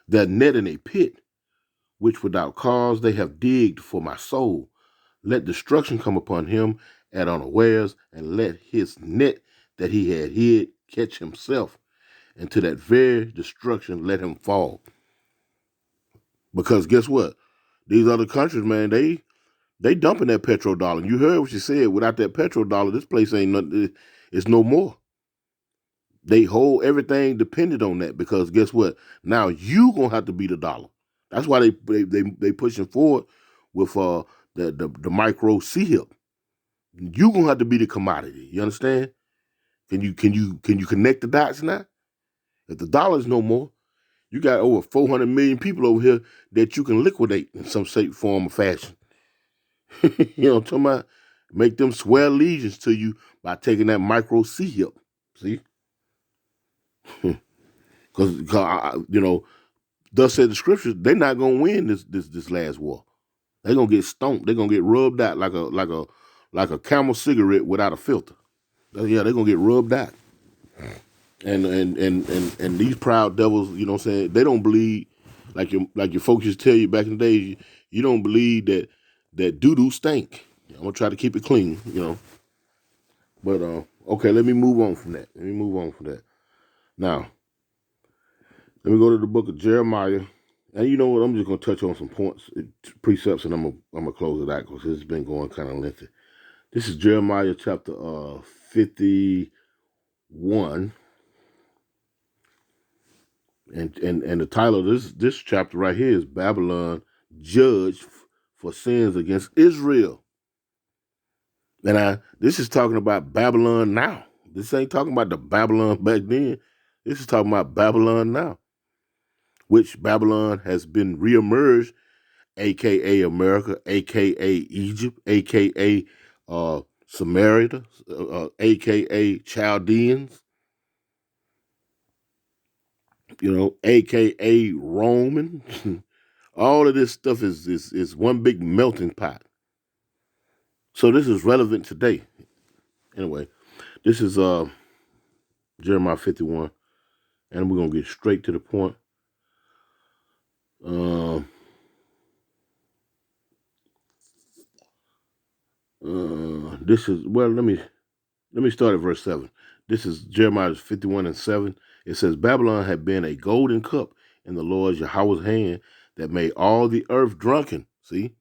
net in a pit, which without cause they have digged for my soul. Let destruction come upon him at unawares, and let his net that he had hid catch himself, and to that very destruction let him fall." Because guess what? These other countries, man, they dumping that petrodollar. You heard what she said. Without that petrodollar, this place ain't nothing. It's no more. They hold everything dependent on that, because guess what? Now you gonna have to be the dollar. That's why they pushing forward with the micro C-hip. You gonna have to be the commodity. You understand? Can you connect the dots now? If the dollar's no more, you got over 400 million people over here that you can liquidate in some shape, form, or fashion. You know what I'm talking about? Make them swear allegiance to you by taking that micro C-hip. See? Because thus said the scriptures, they're not gonna win this last war. They're gonna get stomped. They're gonna get rubbed out like a Camel cigarette without a filter. Yeah, they're gonna get rubbed out. And these proud devils, you know what I'm saying, they don't believe, like your folks used to tell you back in the days, you don't believe that doo-doo stink. I'm gonna try to keep it clean. But okay, let me move on from that. Now, let me go to the book of Jeremiah And you know what? I'm just gonna touch on some points, precepts, and I'm gonna close it out because it's been going kind of lengthy. This is Jeremiah chapter 51, and the title of this chapter right here is Babylon judged for sins against Israel. And this is talking about Babylon now. This ain't talking about the Babylon back then. This is talking about Babylon now, which Babylon has been reemerged, aka America, aka Egypt, aka Samaria, aka Chaldeans, aka Roman. All of this stuff is one big melting pot. So this is relevant today. Anyway, this is Jeremiah 51, and we're gonna get straight to the point. This is let me start at verse 7. This is Jeremiah 51:7. It says, Babylon had been a golden cup in the Lord Yahweh's hand that made all the earth drunken. See,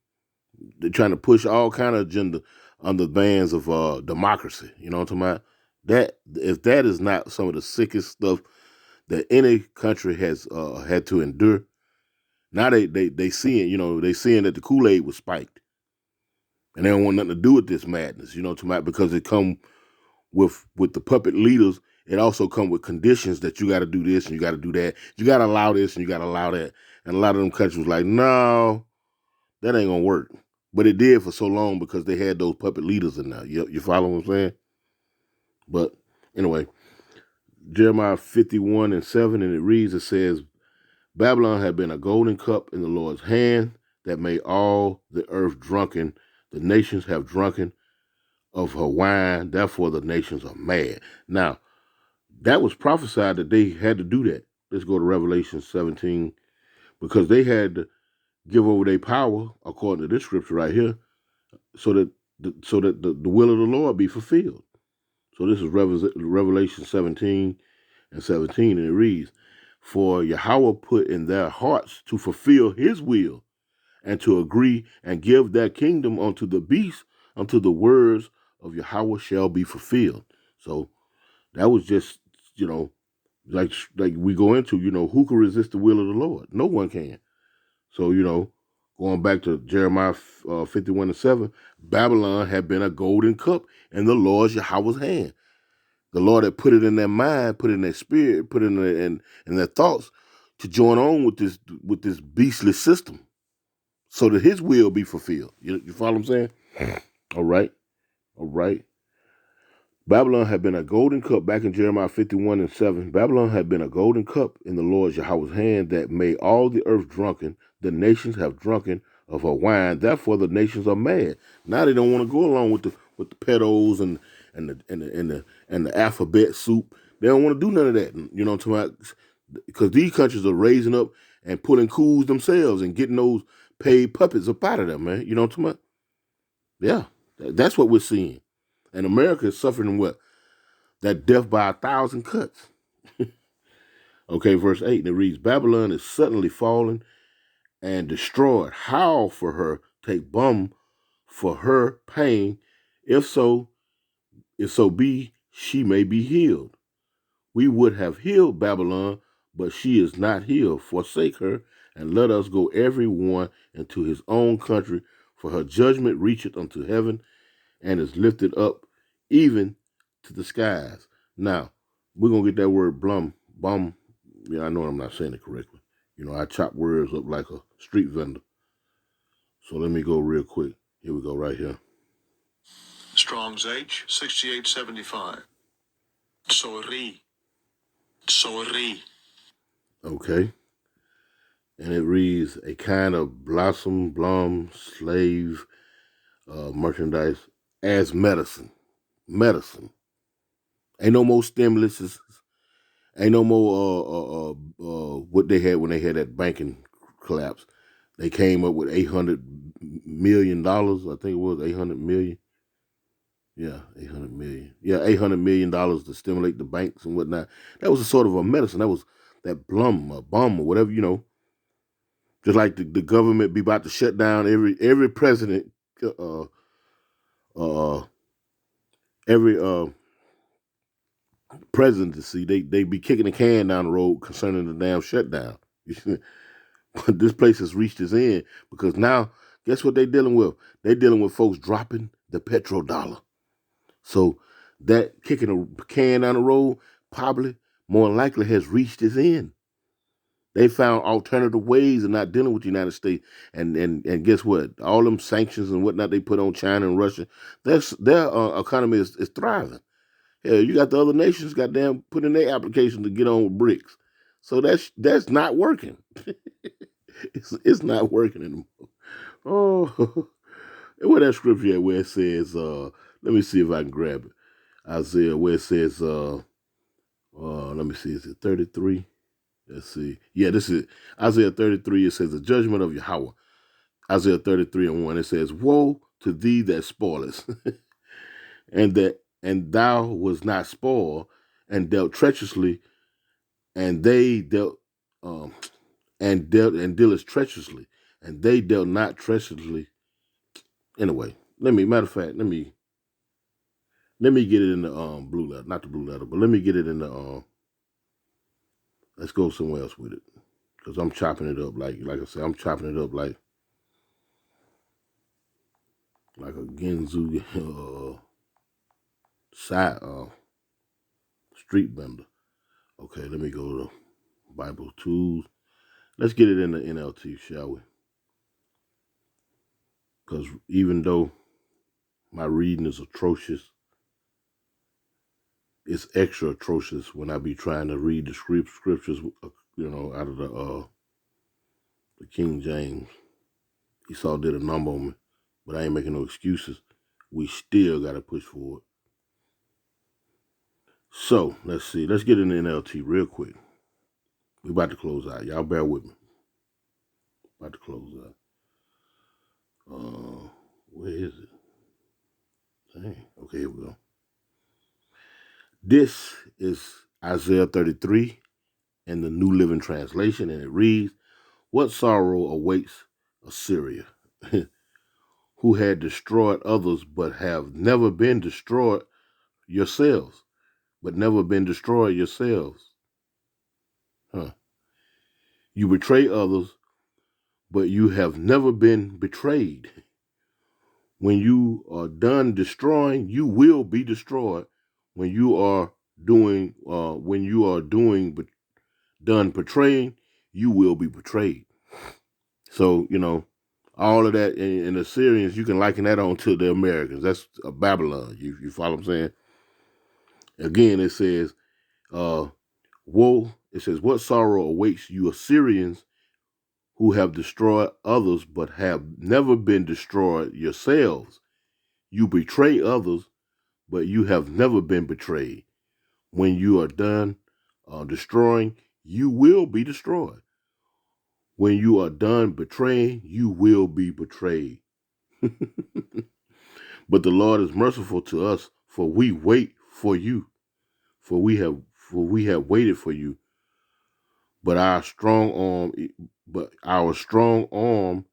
they're trying to push all kind of agenda under the bans of democracy. You know what I'm talking about? That if that is not some of the sickest stuff that any country has had to endure. Now they seeing, they seeing that the Kool-Aid was spiked, and they don't want nothing to do with this madness. You know what I'm talking about? Because it come with the puppet leaders. It also come with conditions that you got to do this and you got to do that. You got to allow this and you got to allow that. And a lot of them countries was like, no, that ain't gonna work. But it did for so long because they had those puppet leaders in there. You follow what I'm saying? But anyway, Jeremiah 51:7, and it reads, it says, Babylon had been a golden cup in the Lord's hand that made all the earth drunken. The nations have drunken of her wine. Therefore, the nations are mad. Now, that was prophesied that they had to do that. Let's go to Revelation 17, because they had to give over their power, according to this scripture right here, so that the will of the Lord be fulfilled. So this is Revelation 17:17, and it reads, For Yahweh put in their hearts to fulfill his will and to agree and give their kingdom unto the beast, until the words of Yahweh shall be fulfilled. So that was just, like we go into, who can resist the will of the Lord? No one can. So, going back to Jeremiah 51:7, Babylon had been a golden cup in the Lord Yahweh's hand. The Lord had put it in their mind, put it in their spirit, put it in their thoughts to join on with this beastly system, so that his will be fulfilled. You follow what I'm saying? All right. All right. Babylon had been a golden cup back in Jeremiah 51:7. Babylon had been a golden cup in the Lord Yahweh's hand that made all the earth drunken. The nations have drunken of her wine. Therefore, the nations are mad. Now they don't want to go along with the pedos and the alphabet soup. They don't want to do none of that. You know what I'm talking about? Because these countries are raising up and pulling coups themselves and getting those paid puppets up out of them, man. You know what I'm talking about? Yeah, that's what we're seeing. And America is suffering what? That death by 1,000 cuts. Okay, verse 8, and it reads, Babylon is suddenly fallen and destroyed. Howl for her, take balm for her pain. If so be, she may be healed. We would have healed Babylon, but she is not healed. Forsake her, and let us go every one into his own country, for her judgment reacheth unto heaven, and is lifted up even to the skies. Now, we're going to get that word bum. Yeah, I know I'm not saying it correctly. I chop words up like a street vendor. So let me go real quick. Here we go, right here. Strong's H, 6875. Sorry. Okay. And it reads, a kind of blossom, slave merchandise as medicine. Medicine. Ain't no more stimuluses. Ain't no more what they had when they had that banking collapse. They came up with $800 million. I think it was 800 million. Yeah, 800 million. Yeah, $800 million to stimulate the banks and whatnot. That was a sort of a medicine. That was that bum or whatever, Just like the government be about to shut down every president, uh, every presidency, they be kicking the can down the road concerning the damn shutdown. But this place has reached its end because now, guess what they're dealing with? They're dealing with folks dropping the petrodollar. So that kicking a can down the road probably more likely has reached its end. They found alternative ways of not dealing with the United States, and guess what? All them sanctions and whatnot they put on China and Russia, their economy is thriving. Hell, you got the other nations, goddamn, put in their application to get on with BRICS. So that's not working. It's not working anymore. Oh, where that scripture at where it says, let me see if I can grab it. Isaiah, where it says, let me see, is it 33? Let's see. Yeah, this is Isaiah 33. It says, the judgment of Yahweh. Isaiah 33 and 1. It says, woe to thee that spoilest, and thou was not spoiled, and dealt treacherously, and they dealt, and dealest treacherously, and they dealt not treacherously. Anyway, matter of fact, let me get it in the blue letter, not the blue letter, but let me get it in the let's go somewhere else with it. Because I'm chopping it up like I said, I'm chopping it up like a Genzu side street vendor. Okay, let me go to Bible tools. Let's get it in the NLT, shall we? Because even though my reading is atrocious, it's extra atrocious when I be trying to read the scriptures, out of the King James. Esau did a number on me, but I ain't making no excuses. We still got to push forward. So, let's see. Let's get in the NLT real quick. We about to close out. Y'all bear with me. About to close out. Where is it? Dang. Okay, here we go. This is Isaiah 33 in the New Living Translation, and it reads, what sorrow awaits Assyria, who had destroyed others but have never been destroyed yourselves, Huh. You betray others, but you have never been betrayed. When you are done destroying, you will be destroyed. When you are done betraying, you will be betrayed. So, all of that in the Assyrians, you can liken that on to the Americans. That's Babylon. You follow what I'm saying? Again, it says, woe, it says, what sorrow awaits you Assyrians who have destroyed others but have never been destroyed yourselves. You betray others, but you have never been betrayed. When you are done destroying, you will be destroyed. When you are done betraying, you will be betrayed. But the Lord is merciful to us, for we wait for you. For we have waited for you. But our strong arm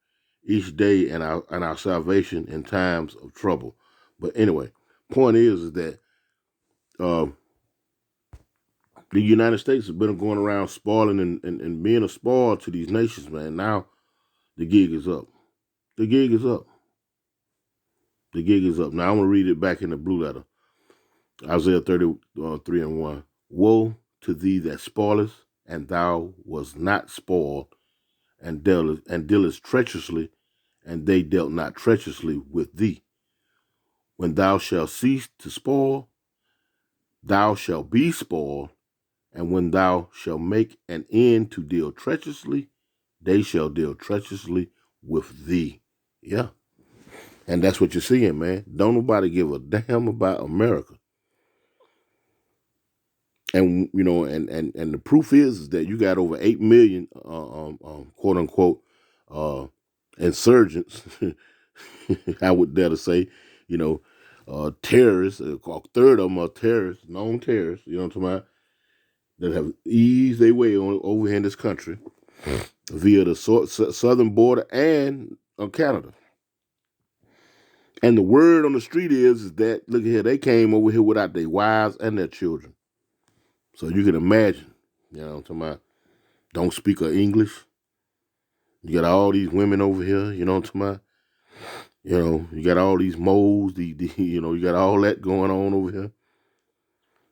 each day and our salvation in times of trouble. But anyway, point is that the United States has been going around spoiling and being a spoil to these nations, man. Now the gig is up. The gig is up. The gig is up. Now I'm going to read it back in the blue letter. Isaiah 33 and 1. Woe to thee that spoilest, and thou was not spoiled, and dealest treacherously, and they dealt not treacherously with thee. When thou shalt cease to spoil, thou shalt be spoiled, and when thou shalt make an end to deal treacherously, they shall deal treacherously with thee. Yeah. And that's what you're seeing, man. Don't nobody give a damn about America. And and the proof is that you got over 8 million quote unquote insurgents. I would dare to say, terrorists. A third of them are terrorists, known terrorists. You know what I'm talking about? That have eased their way over here in this country. via the southern border and Canada. And the word on the street is that, look here, they came over here without their wives and their children. So you can imagine, I'm talking about, don't speak of English. You got all these women over here, you know what I'm talking about? You got all these moles, you got all that going on over here.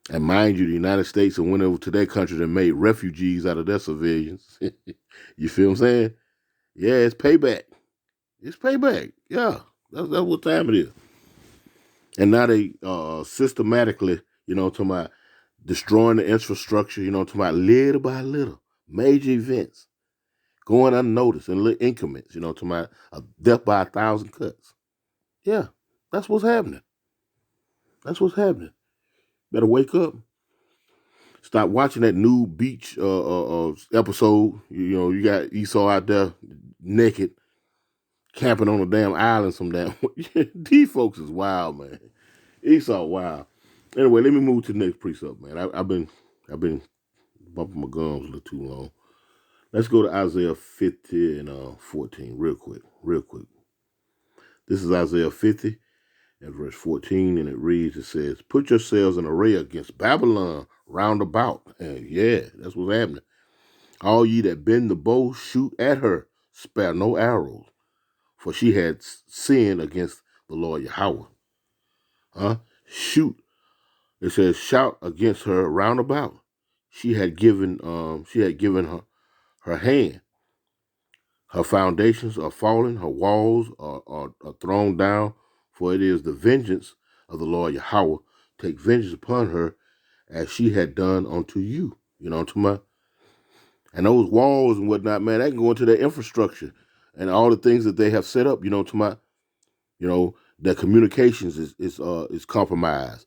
And mind you, the United States went over to their country and made refugees out of their civilians. You feel what I'm saying? Yeah, it's payback. It's payback. Yeah, that's what time it is. And now they systematically, talking about destroying the infrastructure, talking about little by little, major events, going unnoticed in little increments, talking about a death by 1,000 cuts. Yeah, that's what's happening. That's what's happening. Better wake up. Stop watching that new beach episode. You got Esau out there naked, camping on a damn island. Some damn these folks is wild, man. Esau wild. Anyway, let me move to the next precept, man. I've been bumping my gums a little too long. Let's go to Isaiah 50 and 14, real quick. This is Isaiah 50 and verse 14, and it says, "Put yourselves in array against Babylon round about." And yeah, that's what's happening. "All ye that bend the bow, shoot at her, spare no arrows, for she had sinned against the Lord Yahweh." Shoot. It says, shout against her round about. She had given her hand. Her foundations are fallen, her walls are thrown down, for it is the vengeance of the Lord Yahweh. Take vengeance upon her as she had done unto you. You know what I'm talking about? And those walls and whatnot, man, that can go into their infrastructure and all the things that they have set up, you know what I'm talking about? Their communications is compromised.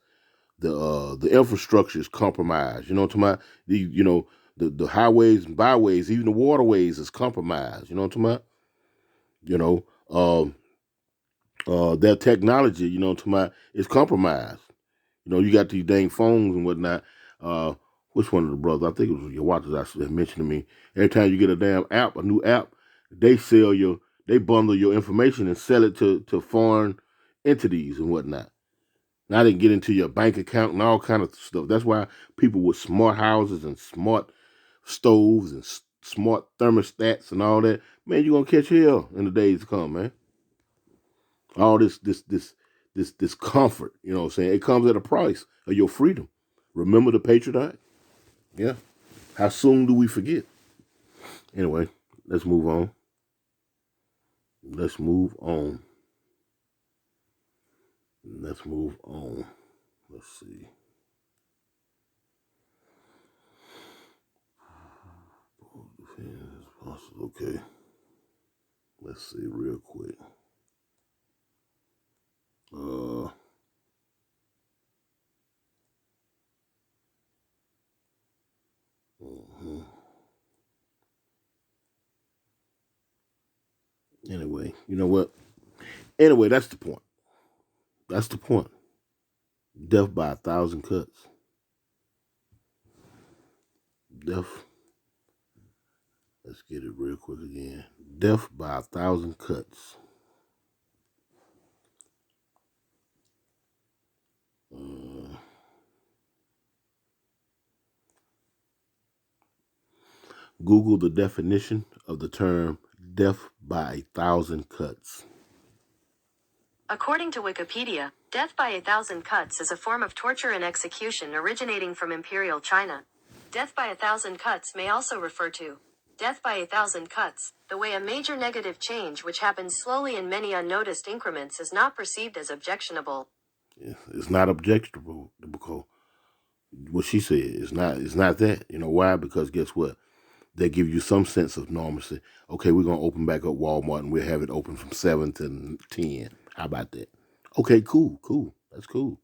The infrastructure is compromised. You know what I'm talking about? The highways and byways, even the waterways is compromised. You know what I'm talking about? You know, their technology, you know what I'm talking about, is compromised. You got these dang phones and whatnot. Which one of the brothers? I think it was your watches that mentioned to me. Every time you get a damn app, a new app, they bundle your information and sell it to foreign entities and whatnot. Now they can get into your bank account and all kind of stuff. That's why people with smart houses and smart stoves and smart thermostats and all that, man, you're gonna catch hell in the days to come, man. All this comfort, you know what I'm saying? It comes at a price of your freedom. Remember the patriot? Yeah. How soon do we forget? Anyway, let's move on. Let's move on. Let's move on. Let's see. Okay. Let's see real quick. Uh-huh. Anyway, you know what? Anyway, that's the point. That's the point. Death by 1,000 cuts. Death. Let's get it real quick again. Death by 1,000 cuts. Google the definition of the term death by 1,000 cuts. According to Wikipedia, death by 1,000 cuts is a form of torture and execution originating from Imperial China. Death by 1,000 cuts may also refer to death by 1,000 cuts, the way a major negative change which happens slowly in many unnoticed increments is not perceived as objectionable. Yeah, it's not objectionable because what she said is not that. You know why? Because guess what? They give you some sense of normalcy. Okay, we're gonna open back up Walmart and we'll have it open from 7 to 10. How about that? Okay, cool. That's cool.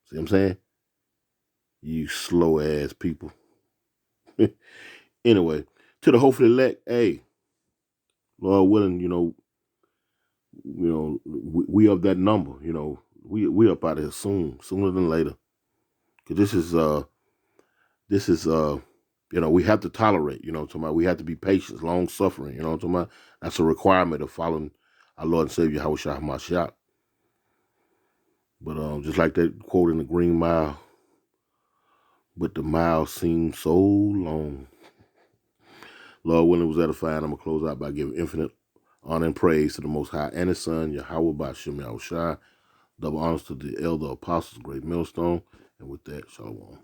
See what I'm saying? You slow ass people. Anyway, to the hopefully elect, hey, Lord willing, we of that number, we up out of here sooner than later. Cause this is We have to tolerate, we have to be patient, long suffering, that's a requirement of following our Lord and Savior, Yahushua HaMashiach. But just like that quote in the Green Mile, but the mile seems so long. Lord, when it was edifying, I'm going to close out by giving infinite honor and praise to the Most High and His Son, Yahweh Ba'Shem Yahushua. Double honors to the elder apostles, great millstone. And with that, shalom.